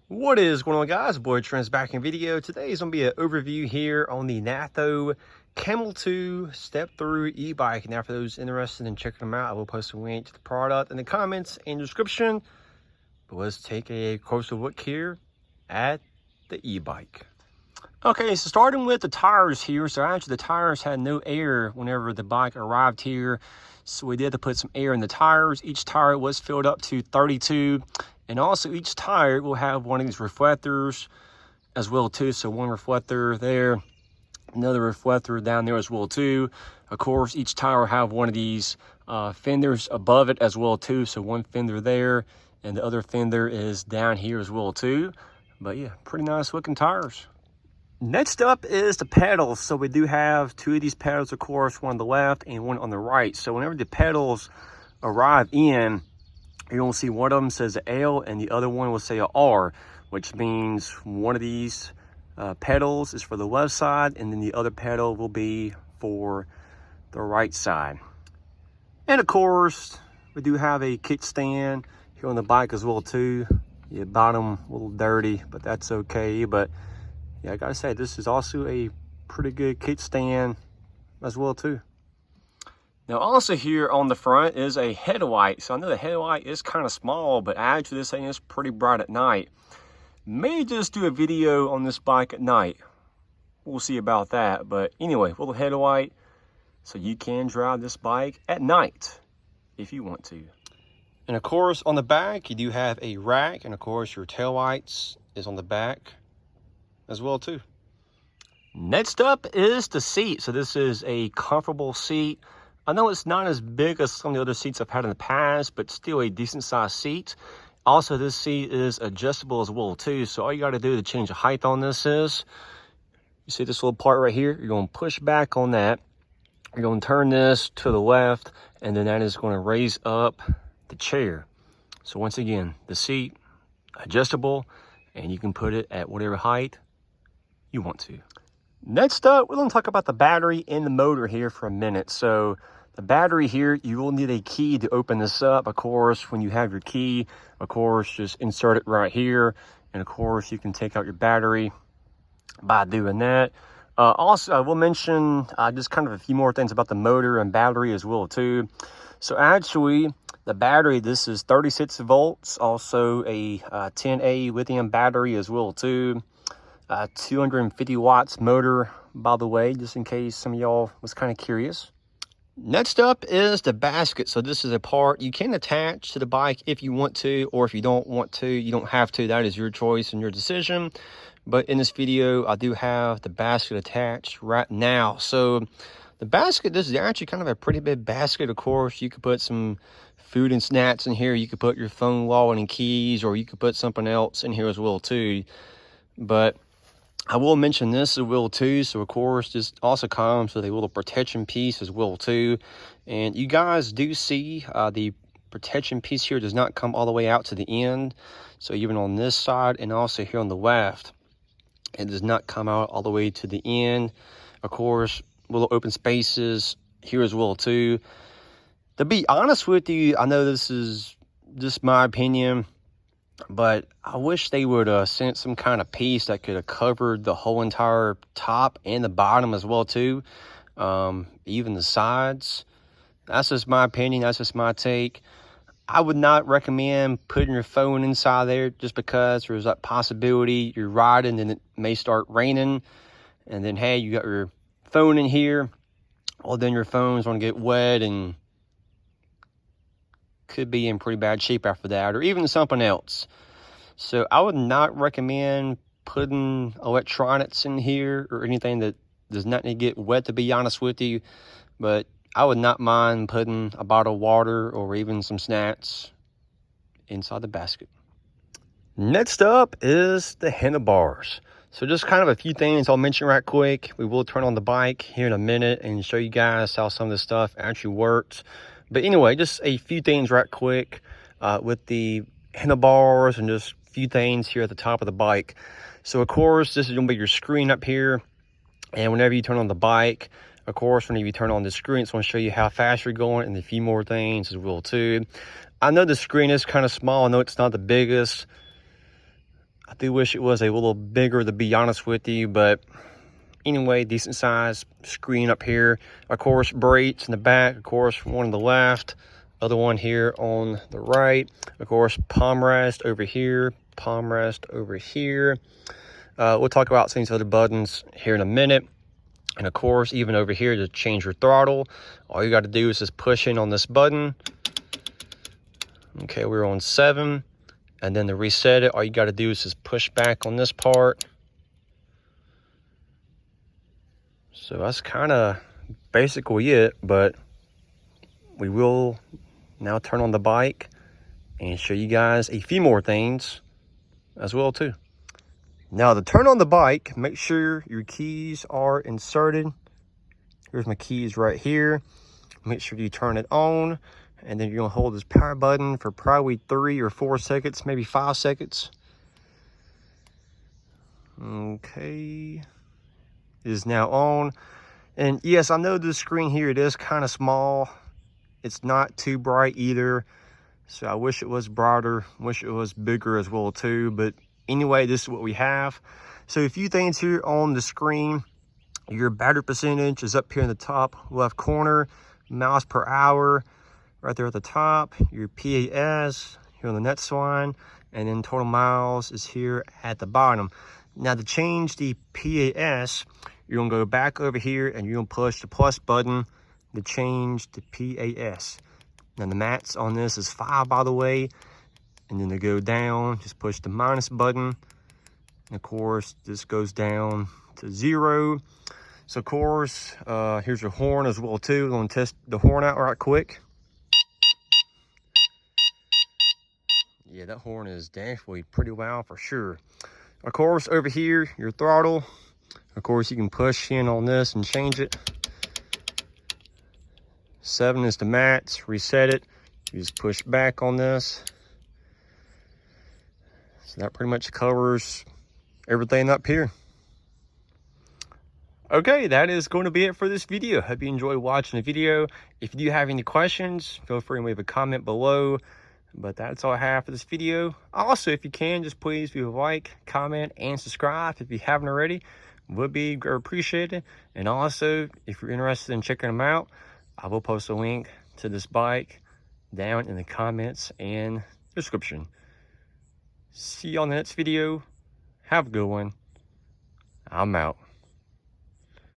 What is going on, guys? Boy Trent's back in video. Today is going to be an overview here on the Nakto Camel 2 Step Thru Ebike. Now, for those interested in checking them out, I will post a link to the product in the comments and description. But let's take a closer look here at the e-bike. Okay, so starting with the tires here. So actually the tires had no air whenever the bike arrived here. So we did have to put some air in the tires. Each tire was filled up to 32. And also each tire will have one of these reflectors as well too. So one reflector there, another reflector down there as well too. Of course, each tire will have one of these fenders above it as well too. So one fender there and the other fender is down here as well too. But yeah, pretty nice looking tires. Next up is the pedals. So we do have two of these pedals, of course, one on the left and one on the right. So whenever the pedals arrive in, you're going to see one of them says an L and the other one will say an R, which means one of these pedals is for the left side and then the other pedal will be for the right side. And of course, we do have a kickstand here on the bike as well too. Yeah, bottom a little dirty, but that's okay. But yeah, I gotta say, this is also a pretty good kickstand as well too. Now also here on the front is a headlight. So I know the headlight is kind of small, but actually this thing is pretty bright at night. May just do a video on this bike at night. We'll see about that. But anyway, little headlight, so you can drive this bike at night if you want to. And of course on the back, you do have a rack, and of course your tail lights is on the back as well too. Next up is the seat. So this is a comfortable seat. I know it's not as big as some of the other seats I've had in the past, but still a decent sized seat. Also, this seat is adjustable as well too. So all you got to do to change the height on this is, you see this little part right here, you're going to push back on that. You're going to turn this to the left, and then that is going to raise up the chair. So once again, the seat adjustable, and you can put it at whatever height you want to. Next up, we're going to talk about the battery and the motor here for a minute. So the battery here, you will need a key to open this up. Of course, when you have your key, of course, just insert it right here. And of course, you can take out your battery by doing that. Also, I will mention just kind of a few more things about the motor and battery as well too. So actually, the battery, this is 36 volts, also a 10A lithium battery as well too. 250 watts motor, by the way, just in case some of y'all was kind of curious. Next up is the basket. So this is a part you can attach to the bike if you want to, or if you don't want to, you don't have to. That is your choice and your decision. But in this video, I do have the basket attached right now. So the basket, this is actually kind of a pretty big basket. Of course, you could put some food and snacks in here. You could put your phone, wallet, and keys, or you could put something else in here as well too. But I will mention this as well too. So of course, this also comes with a little protection piece as well too. And you guys do see the protection piece here does not come all the way out to the end. So even on this side and also here on the left, it does not come out all the way to the end. Of course, little open spaces here as well too. To be honest with you, I know this is just my opinion, but I wish they would sent some kind of piece that could have covered the whole entire top and the bottom as well too. Even the sides. That's just my opinion. That's just my take. I would not recommend putting your phone inside there just because there's that possibility you're riding and it may start raining. And then, hey, you got your phone in here. Well, then your phone's going to get wet and could be in pretty bad shape after that, or even something else. So I would not recommend putting electronics in here or anything that does not need to get wet, to be honest with you. But I would not mind putting a bottle of water or even some snacks inside the basket. Next up is the handlebars. So just kind of a few things I'll mention right quick. We will turn on the bike here in a minute and show you guys how some of this stuff actually works. But anyway, just a few things right quick with the handlebars and just a few things here at the top of the bike. So of course, this is going to be your screen up here. And whenever you turn on the bike, of course, whenever you turn on the screen, it's going to show you how fast you're going and a few more things as well too. I know the screen is kind of small. I know it's not the biggest. I do wish it was a little bigger, to be honest with you, but anyway, decent size screen up here. Of course, brakes in the back, of course, one on the left, other one here on the right. Of course, palm rest over here, palm rest over here. We'll talk about some of these other buttons here in a minute. And of course, even over here to change your throttle, all you got to do is just push in on this button. Okay, we're on 7. And then to reset it, all you got to do is just push back on this part. So that's kind of basically it, but we will now turn on the bike and show you guys a few more things as well too. Now to turn on the bike, make sure your keys are inserted. Here's my keys right here. Make sure you turn it on, and then you're gonna hold this power button for probably 3 or 4 seconds, maybe 5 seconds. Okay, it is now on. And yes, I know this screen here, it is kind of small. It's not too bright either. So I wish it was brighter, wish it was bigger as well too. But anyway, this is what we have. So a few things here on the screen. Your battery percentage is up here in the top left corner. Miles per hour right there at the top. Your PAS here on the next line. And then total miles is here at the bottom. Now to change the PAS, you're gonna go back over here and you're gonna push the plus button to change the PAS. Now the max on this is 5, by the way. And then to go down, just push the minus button. And of course, this goes down to 0. So of course, here's your horn as well too. We're gonna test the horn out right quick. Yeah, that horn is definitely pretty loud for sure. Of course, over here, your throttle. Of course, you can push in on this and change it. 7 is the max, reset it. You just push back on this. So that pretty much covers everything up here. Okay, that is going to be it for this video. Hope you enjoyed watching the video. If you do have any questions, feel free to leave a comment below. But that's all I have for this video. Also, if you can, just please leave a like, comment, and subscribe if you haven't already. Would be appreciated. And also, if you're interested in checking them out, I will post a link to this bike down in the comments and description. See you on the next video. Have a good one. I'm out.